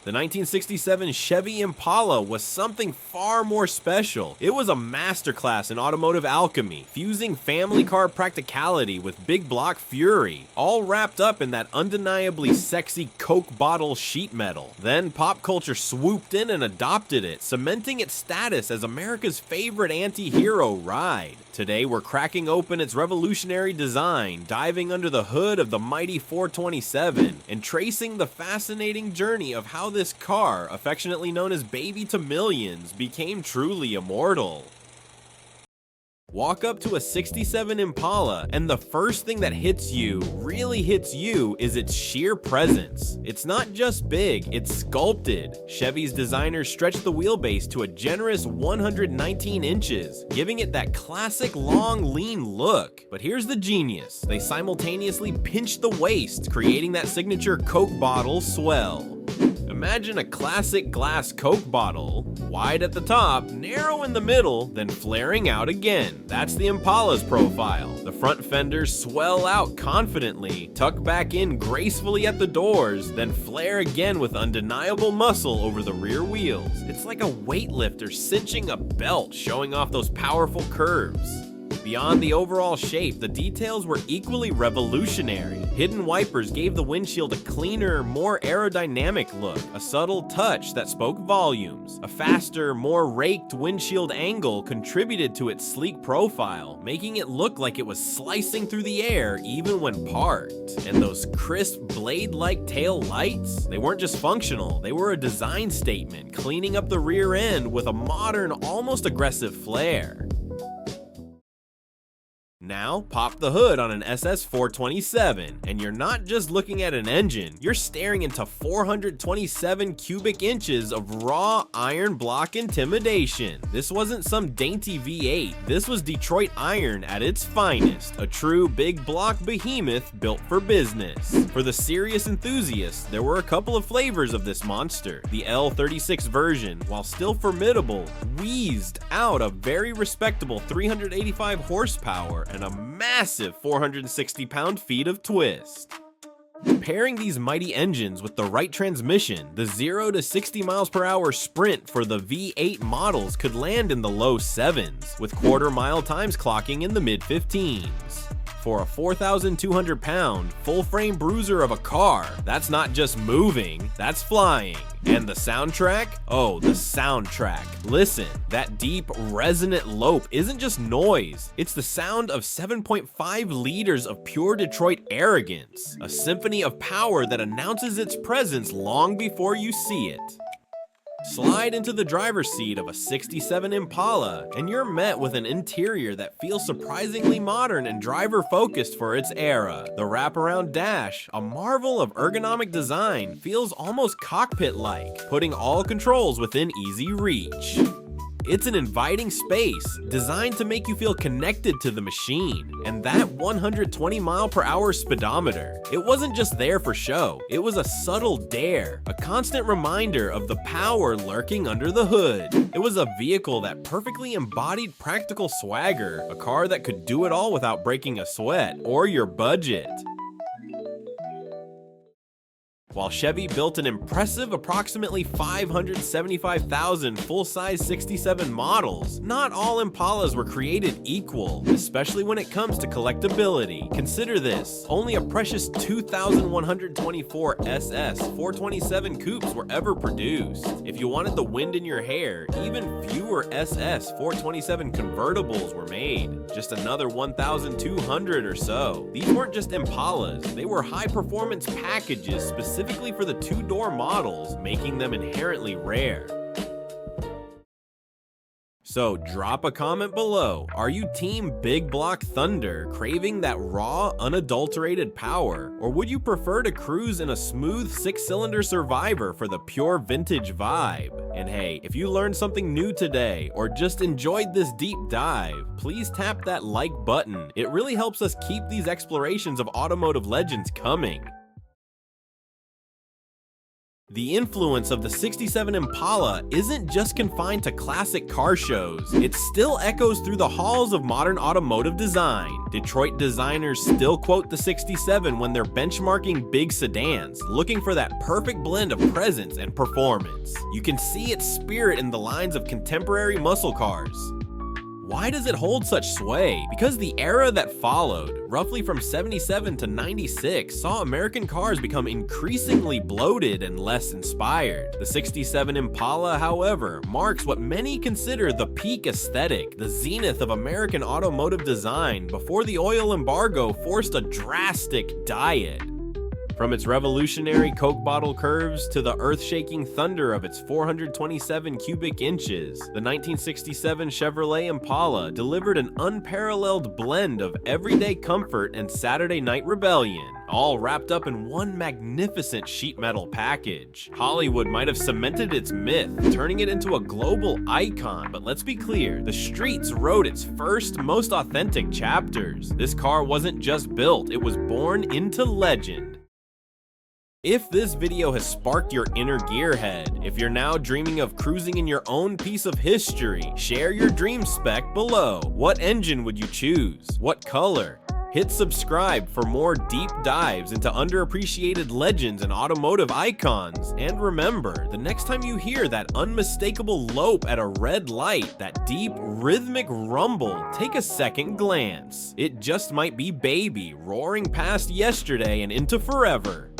The 1967 Chevy Impala was something far more special. It was a masterclass in automotive alchemy, fusing family car practicality with big block fury, all wrapped up in that undeniably sexy Coke bottle sheet metal. Then pop culture swooped in and adopted it, cementing its status as America's favorite anti-hero ride. Today we're cracking open its revolutionary design, diving under the hood of the mighty 427, and tracing the fascinating journey of how this car, affectionately known as Baby to Millions, became truly immortal. Walk up to a 67 Impala, and the first thing that really hits you, is its sheer presence. It's not just big, it's sculpted. Chevy's designers stretched the wheelbase to a generous 119 inches, giving it that classic long, lean look. But here's the genius. They simultaneously pinched the waist, creating that signature Coke bottle swell. Imagine a classic glass Coke bottle, wide at the top, narrow in the middle, then flaring out again. That's the Impala's profile. The front fenders swell out confidently, tuck back in gracefully at the doors, then flare again with undeniable muscle over the rear wheels. It's like a weightlifter cinching a belt, showing off those powerful curves. Beyond the overall shape, the details were equally revolutionary. Hidden wipers gave the windshield a cleaner, more aerodynamic look, a subtle touch that spoke volumes. A faster, more raked windshield angle contributed to its sleek profile, making it look like it was slicing through the air even when parked. And those crisp, blade-like tail lights? They weren't just functional, they were a design statement, cleaning up the rear end with a modern, almost aggressive flair. Now, pop the hood on an SS 427, and you're not just looking at an engine, you're staring into 427 cubic inches of raw iron block intimidation. This wasn't some dainty V8, this was Detroit iron at its finest, a true big block behemoth built for business. For the serious enthusiasts, there were a couple of flavors of this monster. The L36 version, while still formidable, wheezed out a very respectable 385 horsepower and a massive 460 pound-feet of twist. Pairing these mighty engines with the right transmission, the 0 to 60 miles per hour sprint for the V8 models could land in the low 7s, with quarter-mile times clocking in the mid-15s. For a 4,200 pound, full-frame bruiser of a car, that's not just moving, that's flying. And the soundtrack? Oh, the soundtrack. Listen, that deep, resonant lope isn't just noise, it's the sound of 7.5 liters of pure Detroit arrogance, a symphony of power that announces its presence long before you see it. Slide into the driver's seat of a 67 Impala, and you're met with an interior that feels surprisingly modern and driver-focused for its era. The wraparound dash, a marvel of ergonomic design, feels almost cockpit-like, putting all controls within easy reach. It's an inviting space, designed to make you feel connected to the machine. And that 120 mile per hour speedometer, it wasn't just there for show, it was a subtle dare, a constant reminder of the power lurking under the hood. It was a vehicle that perfectly embodied practical swagger, a car that could do it all without breaking a sweat, or your budget. While Chevy built an impressive approximately 575,000 full-size 67 models, not all Impalas were created equal, especially when it comes to collectability. Consider this, only a precious 2,124 SS 427 coupes were ever produced. If you wanted the wind in your hair, even fewer SS 427 convertibles were made, just another 1,200 or so. These weren't just Impalas, they were high-performance packages specifically for the two-door models, making them inherently rare. So drop a comment below. Are you team Big Block Thunder, craving that raw, unadulterated power? Or would you prefer to cruise in a smooth 6-cylinder Survivor for the pure vintage vibe? And hey, if you learned something new today, or just enjoyed this deep dive, please tap that like button. It really helps us keep these explorations of automotive legends coming. The influence of the '67 Impala isn't just confined to classic car shows, it still echoes through the halls of modern automotive design. Detroit designers still quote the '67 when they're benchmarking big sedans, looking for that perfect blend of presence and performance. You can see its spirit in the lines of contemporary muscle cars. Why does it hold such sway? Because the era that followed, roughly from '77 to '96, saw American cars become increasingly bloated and less inspired. The '67 Impala, however, marks what many consider the peak aesthetic, the zenith of American automotive design before the oil embargo forced a drastic diet. From its revolutionary Coke bottle curves to the earth-shaking thunder of its 427 cubic inches, the 1967 Chevrolet Impala delivered an unparalleled blend of everyday comfort and Saturday night rebellion, all wrapped up in one magnificent sheet metal package. Hollywood might have cemented its myth, turning it into a global icon, but let's be clear, the streets wrote its first, most authentic chapters. This car wasn't just built, it was born into legend. If this video has sparked your inner gearhead, if you're now dreaming of cruising in your own piece of history, share your dream spec below. What engine would you choose? What color? Hit subscribe for more deep dives into underappreciated legends and automotive icons. And remember, the next time you hear that unmistakable lope at a red light, that deep, rhythmic rumble, take a second glance. It just might be Baby roaring past yesterday and into forever.